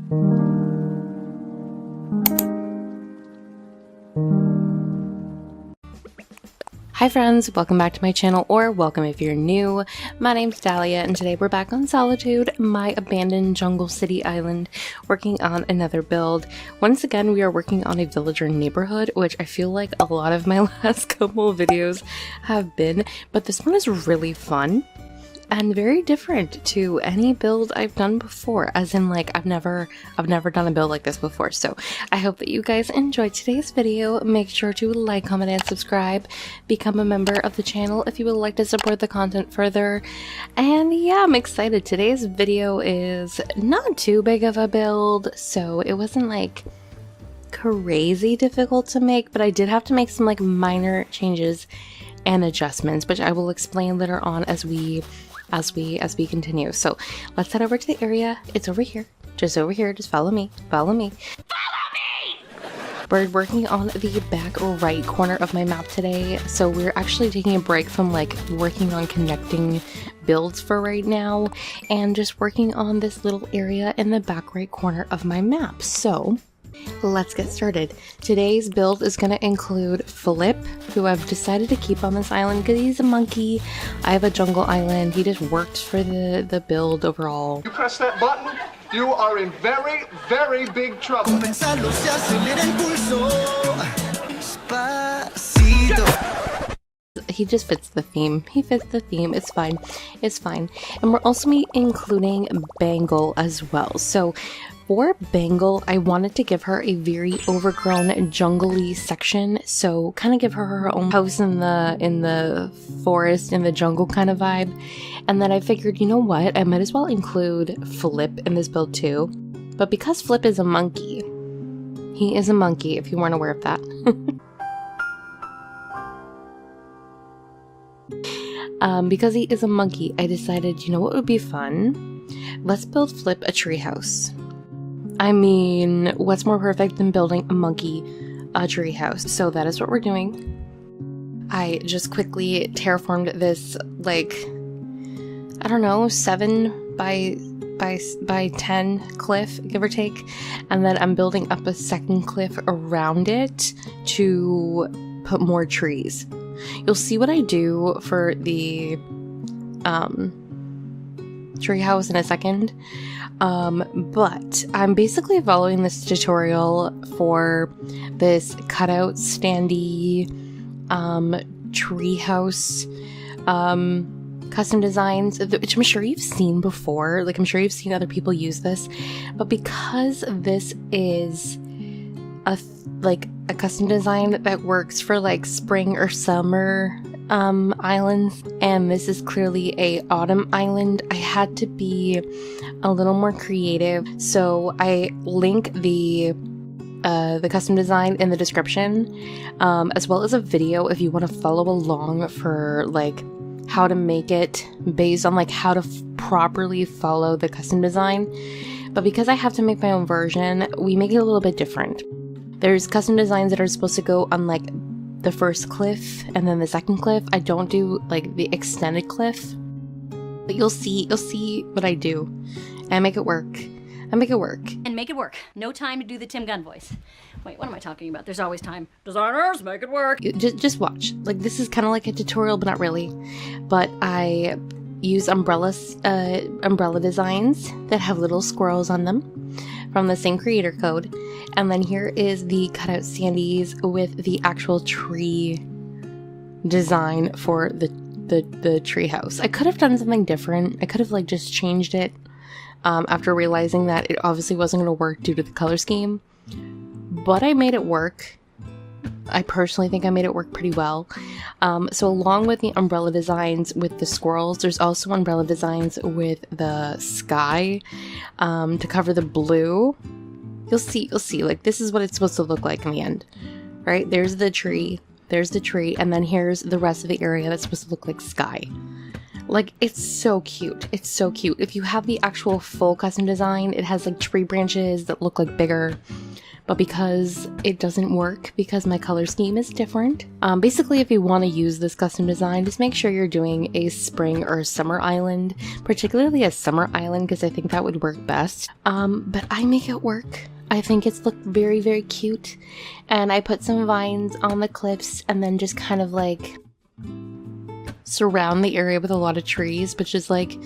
Hi friends, welcome back to my channel, or welcome if you're new. My name's Dahlia, and today we're back on Solitude, my abandoned jungle city island, working on another build. Once again, we are working on a villager neighborhood, which I feel like a lot of my last couple of videos have been, but this one is really fun and very different to any build I've done before, as in like I've never done a build like this before. So I hope that you guys enjoyed today's video. Make sure to like, comment, and subscribe. Become a member of the channel if you would like to support the content further. And yeah, I'm excited. Today's video is not too big of a build, so it wasn't like crazy difficult to make, but I did have to make some like minor changes and adjustments, which I will explain later on as we continue. So let's head over to the area. It's over here. Just over here. Just follow me. Follow me. Follow me! We're working on the back right corner of my map today. So we're actually taking a break from like working on connecting builds for right now and just working on this little area in the back right corner of my map. So let's get started. Today's build is going to include Flip, who I've decided to keep on this island because he's a monkey. I have a jungle island. He just works for the build overall. You press that button, you are in very, very big trouble. He just fits the theme. He fits the theme. It's fine. It's fine. And we're also including Bangle as well. So for Bangle, I wanted to give her a very overgrown jungly section, so kind of give her her own house in the forest, in the jungle kind of vibe. And then I figured, you know what, I might as well include Flip in this build too. But because Flip is a monkey, he is a monkey if you weren't aware of that. Because he is a monkey, I decided, you know what would be fun? Let's build Flip a treehouse. I mean, what's more perfect than building a monkey a treehouse? So that is what we're doing. I just quickly terraformed this, like, I don't know, 7 by 10 cliff, give or take. And then I'm building up a second cliff around it to put more trees. You'll see what I do for the treehouse in a second. But I'm basically following this tutorial for this cutout standee treehouse custom designs, which I'm sure you've seen before. Like, I'm sure you've seen other people use this, but because this is a custom design that works for like spring or summer islands, and this is clearly a autumn island, I had to be a little more creative. So I link the custom design in the description, as well as a video if you want to follow along for like how to make it based on like how to properly follow the custom design. But because I have to make my own version, we make it a little bit different. There's custom designs that are supposed to go on like the first cliff and then the second cliff. I don't do like the extended cliff, but you'll see what I do. And I make it work. I make it work. And make it work. No time to do the Tim Gunn voice. Wait, what am I talking about? There's always time. Designers, make it work. Just watch. Like, this is kind of like a tutorial, but not really. But I use umbrella designs that have little squirrels on them from the same creator code. And then here is the cutout standees with the actual tree design for the tree house. I could have done something different. I could have like just changed it after realizing that it obviously wasn't going to work due to the color scheme. But I made it work. I personally think I made it work pretty well. So along with the umbrella designs with the squirrels, there's also umbrella designs with the sky to cover the blue. You'll see, like, this is what it's supposed to look like in the end, right? There's the tree, and then here's the rest of the area that's supposed to look like sky. Like, it's so cute. It's so cute. If you have the actual full custom design, it has like tree branches that look like bigger. but because it doesn't work, because my color scheme is different. Basically, if you want to use this custom design, just make sure you're doing a spring or a summer island, particularly a summer island, because I think that would work best. But I make it work. I think it's looked very, very cute, and I put some vines on the cliffs and then just kind of like surround the area with a lot of trees, which is like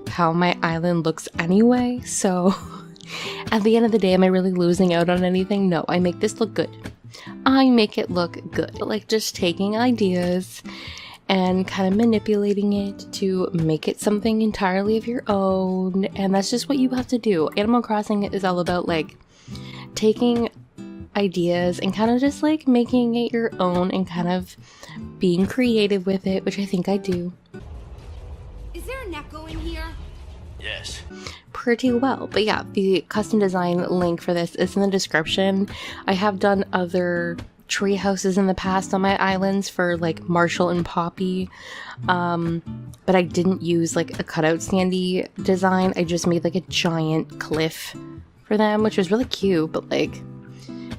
how my island looks anyway. So at the end of the day, am I really losing out on anything? No, I make this look good. I make it look good. Like just taking ideas and kind of manipulating it to make it something entirely of your own. And that's just what you have to do. Animal Crossing is all about like taking ideas and kind of just like making it your own and kind of being creative with it, which I think I do. Is there an echo in here? Yes. Pretty well. But yeah, the custom design link for this is in the description. I have done other tree houses in the past on my islands for like Marshall and Poppy, but I didn't use like a cutout sandy design. I just made like a giant cliff for them, which was really cute, but like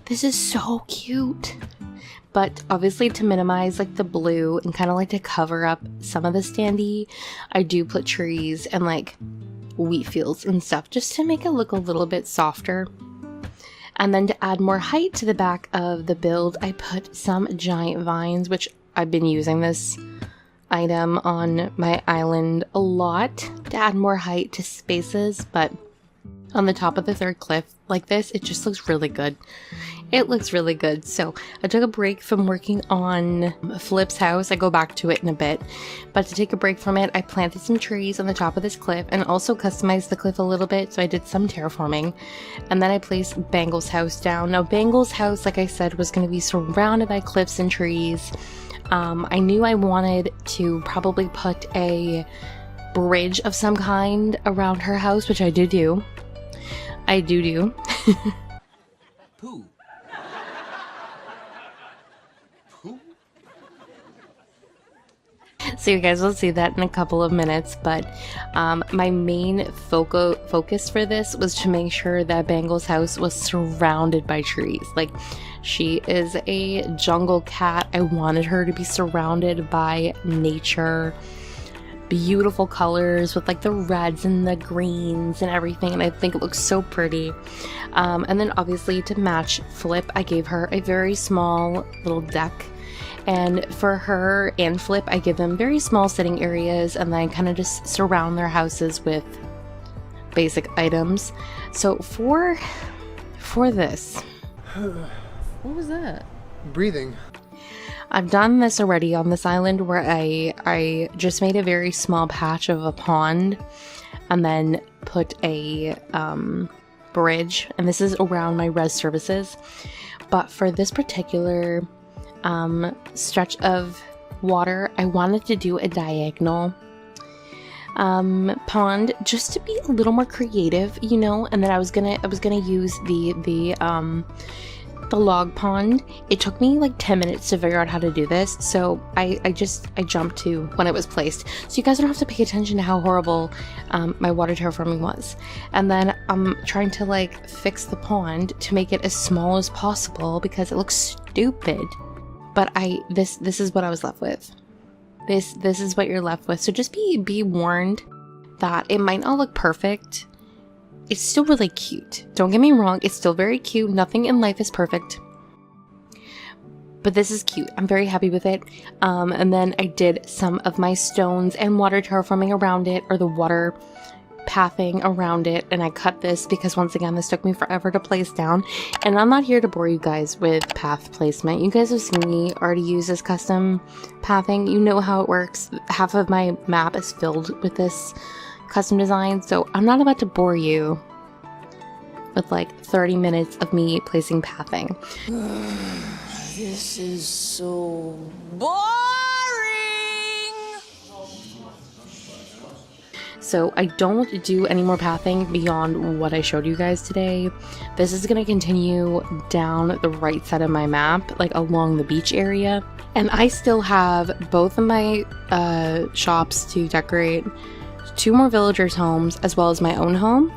this is so cute. But obviously to minimize like the blue and kind of like to cover up some of the standee, I do put trees and like wheat fields and stuff just to make it look a little bit softer. And then to add more height to the back of the build, I put some giant vines, which I've been using this item on my island a lot to add more height to spaces, but on the top of the third cliff like this, it just looks really good. It looks really good. So I took a break from working on Flip's house. I go back to it in a bit, but to take a break from it, I planted some trees on the top of this cliff and also customized the cliff a little bit. So I did some terraforming, and then I placed Bangle's house down. Now Bangle's house, like I said, was going to be surrounded by cliffs and trees. I knew I wanted to probably put a bridge of some kind around her house, which I do. I do. Pooh. So you guys will see that in a couple of minutes, but my main focus for this was to make sure that Bangle's house was surrounded by trees. Like, she is a jungle cat. I wanted her to be surrounded by nature, beautiful colors with like the reds and the greens and everything, and I think it looks so pretty. And then obviously to match Flip, I gave her a very small little deck. And for her and Flip, I give them very small sitting areas, and then I kind of just surround their houses with basic items. So for this, What was that? Breathing. I've done this already on this island where I just made a very small patch of a pond and then put a bridge, and this is around my res services. But for this particular stretch of water, I wanted to do a diagonal pond just to be a little more creative, you know. And then I was gonna use the log pond. It took me like 10 minutes to figure out how to do this, so I jumped to when it was placed, so you guys don't have to pay attention to how horrible my water terraforming was. And then I'm trying to like fix the pond to make it as small as possible because it looks stupid. But this is what I was left with. This is what you're left with. So just be warned that it might not look perfect. It's still really cute. Don't get me wrong, it's still very cute. Nothing in life is perfect. But this is cute. I'm very happy with it. And then I did some of my stones and water terraforming around it, or the water pathing around it, and I cut this because once again this took me forever to place down, and I'm not here to bore you guys with path placement. You guys have seen me already use this custom pathing. You know how it works. Half of my map is filled with this custom design, so I'm not about to bore you with like 30 minutes of me placing pathing. This is so boring! So I don't do any more pathing beyond what I showed you guys today. This is going to continue down the right side of my map, like along the beach area. And I still have both of my shops to decorate, 2 more villagers' homes, as well as my own home.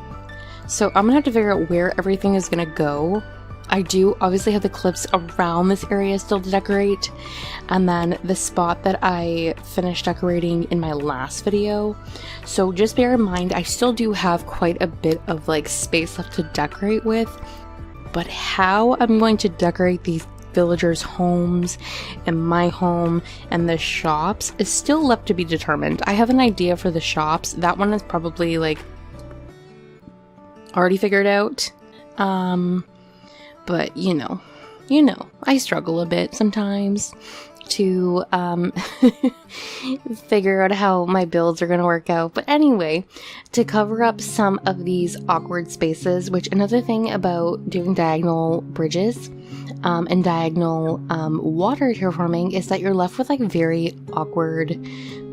So I'm going to have to figure out where everything is going to go I do obviously have the clips around this area still to decorate, and then the spot that I finished decorating in my last video. So just bear in mind, I still do have quite a bit of like space left to decorate with, but how I'm going to decorate these villagers' homes and my home and the shops is still left to be determined. I have an idea for the shops. That one is probably like already figured out. But you know, I struggle a bit sometimes to figure out how my builds are going to work out. But anyway, to cover up some of these awkward spaces, which another thing about doing diagonal bridges and diagonal water terraforming is that you're left with like very awkward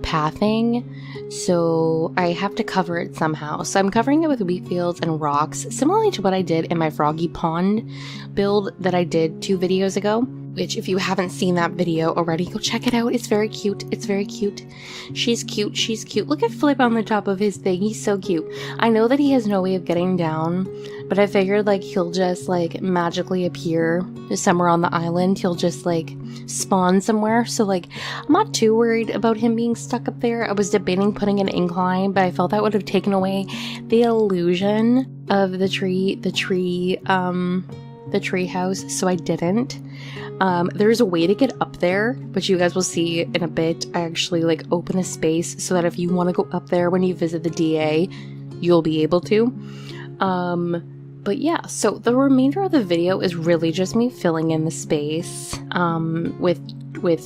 pathing. So I have to cover it somehow. So I'm covering it with wheat fields and rocks, similarly to what I did in my Froggy Pond build that I did 2 videos ago, which if you haven't seen that video already, go check it out. It's very cute. It's very cute. She's cute. She's cute. Look at Flip on the top of his thing. He's so cute. I know that he has no way of getting down, but I figured like he'll just like magically appear somewhere on the island. He'll just like spawn somewhere. So like I'm not too worried about him being stuck up there. I was debating putting an incline, but I felt that would have taken away the illusion of the tree house, so I didn't. There's a way to get up there, but you guys will see in a bit. I actually like open a space so that if you want to go up there when you visit the DA, you'll be able to. But yeah, so the remainder of the video is really just me filling in the space with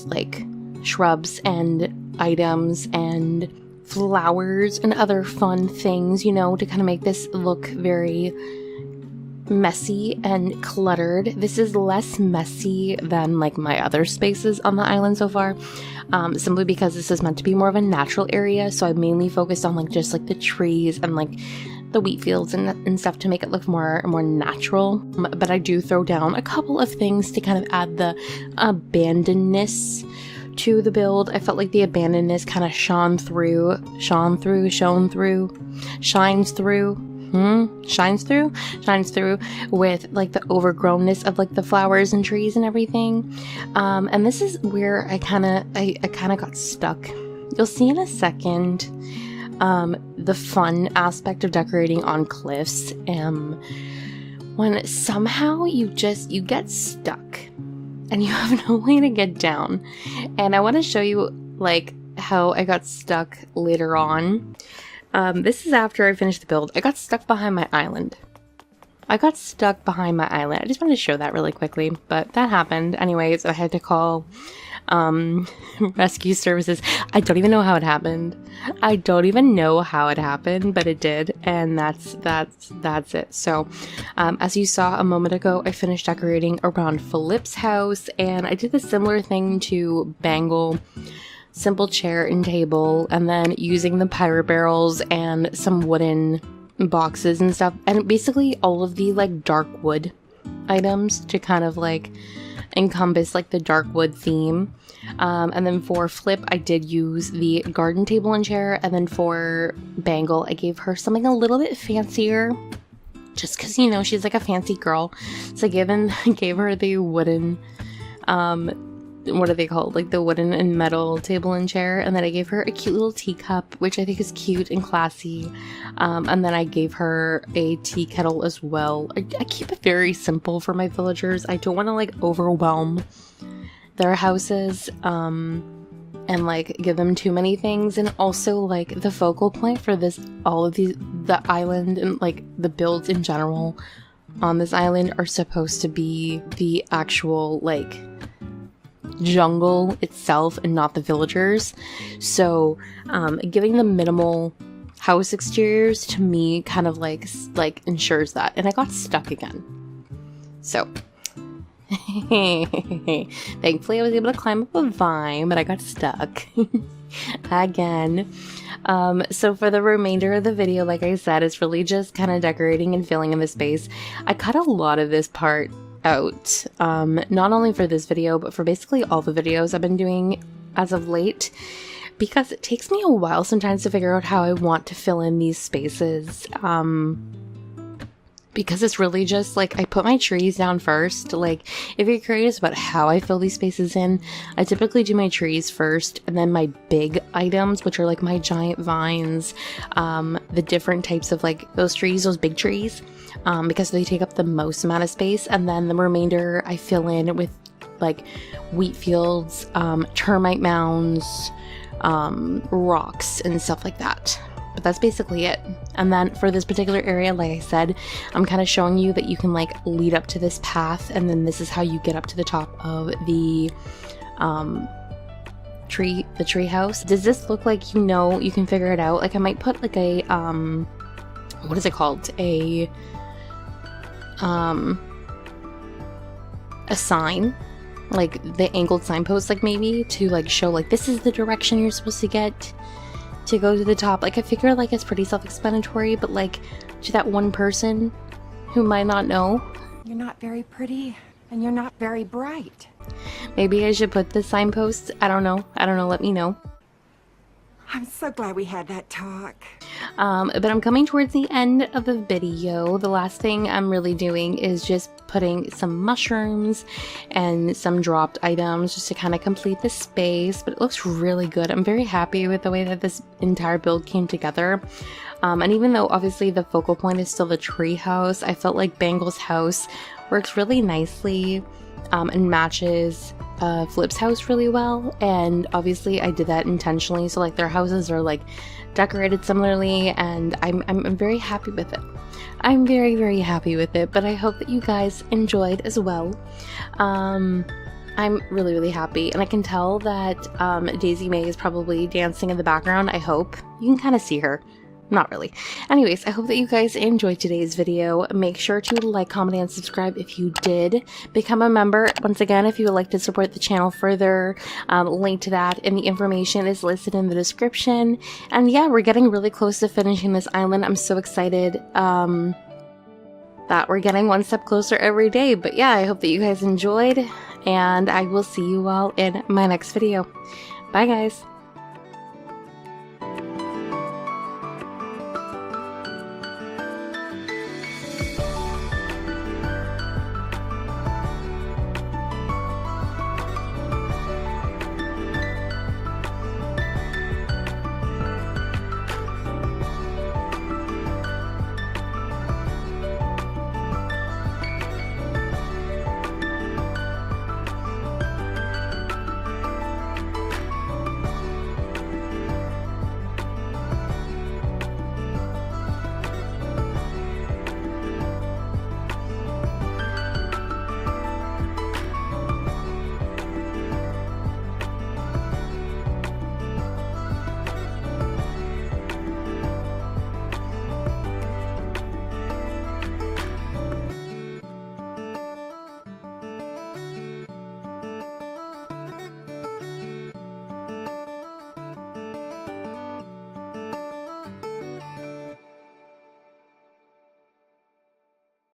like shrubs and items and flowers and other fun things, you know, to kind of make this look very messy and cluttered. This is less messy than like my other spaces on the island so far, simply because this is meant to be more of a natural area. So I mainly focused on like just like the trees and like the wheat fields and stuff to make it look more natural. But I do throw down a couple of things to kind of add the abandonedness to the build. I felt like the abandonedness kind of shines through with like the overgrownness of like the flowers and trees and everything. And this is where I kind of got stuck. You'll see in a second the fun aspect of decorating on cliffs, when somehow you get stuck and you have no way to get down. And I want to show you like how I got stuck later on. This is after I finished the build. I got stuck behind my island. I just wanted to show that really quickly, but that happened. Anyways, I had to call rescue services. I don't even know how it happened. But it did, and that's it. So, as you saw a moment ago, I finished decorating around Philip's house, and I did a similar thing to Bangle. Simple chair and table, and then using the pirate barrels and some wooden boxes and stuff, and basically all of the like dark wood items to kind of like encompass like the dark wood theme. And then for Flip, I did use the garden table and chair, and then for Bangle, I gave her something a little bit fancier, just because, you know, she's like a fancy girl. So I gave her the wooden what are they called? Like the wooden and metal table and chair. And then I gave her a cute little teacup, which I think is cute and classy. And then I gave her a tea kettle as well. I keep it very simple for my villagers. I don't want to like overwhelm their houses and like give them too many things. And also like the focal point for the island and like the builds in general on this island are supposed to be the actual like jungle itself and not the villagers. So giving them minimal house exteriors to me kind of like ensures that. And I got stuck again. So thankfully I was able to climb up a vine, but I got stuck again. So for the remainder of the video, like I said, it's really just kind of decorating and filling in the space. I cut a lot of this part out, not only for this video, but for basically all the videos I've been doing as of late, because it takes me a while sometimes to figure out how I want to fill in these spaces. because it's really just like I put my trees down first. Like if you're curious about how I fill these spaces in, I typically do my trees first and then my big items, which are like my giant vines, the different types of like those trees, those big trees, because they take up the most amount of space, and then the remainder I fill in with like wheat fields, termite mounds, rocks and stuff like that. But that's basically it. And then for this particular area, like I said, I'm kind of showing you that you can like lead up to this path, and then this is how you get up to the top of the tree house. Does this look like you can figure it out? Like I might put like a what is it called? A sign, like the angled signpost, like maybe to like show like this is the direction you're supposed to get to go to the top. Like I figure like it's pretty self-explanatory, but like to that one person who might not know, you're not very pretty and you're not very bright. maybe I should put the signpost. I don't know, let me know. I'm so glad we had that talk. But I'm coming towards the end of the video. The last thing I'm really doing is just putting some mushrooms and some dropped items just to kind of complete the space, but it looks really good. I'm very happy with the way that this entire build came together. And even though obviously the focal point is still the tree house, I felt like Bangle's house works really nicely and matches Flip's house really well, and obviously I did that intentionally, so like their houses are like decorated similarly, and I'm very happy with it. I'm very, very happy with it, but I hope that you guys enjoyed as well. I'm really, really happy, and I can tell that Daisy May is probably dancing in the background. I hope you can kind of see her. Not really. Anyways, I hope that you guys enjoyed today's video. Make sure to like, comment, and subscribe if you did. Become a member, once again, if you would like to support the channel further. Link to that and the information is listed in the description. And yeah, we're getting really close to finishing this island. I'm so excited that we're getting one step closer every day. But yeah, I hope that you guys enjoyed, and I will see you all in my next video. Bye, guys.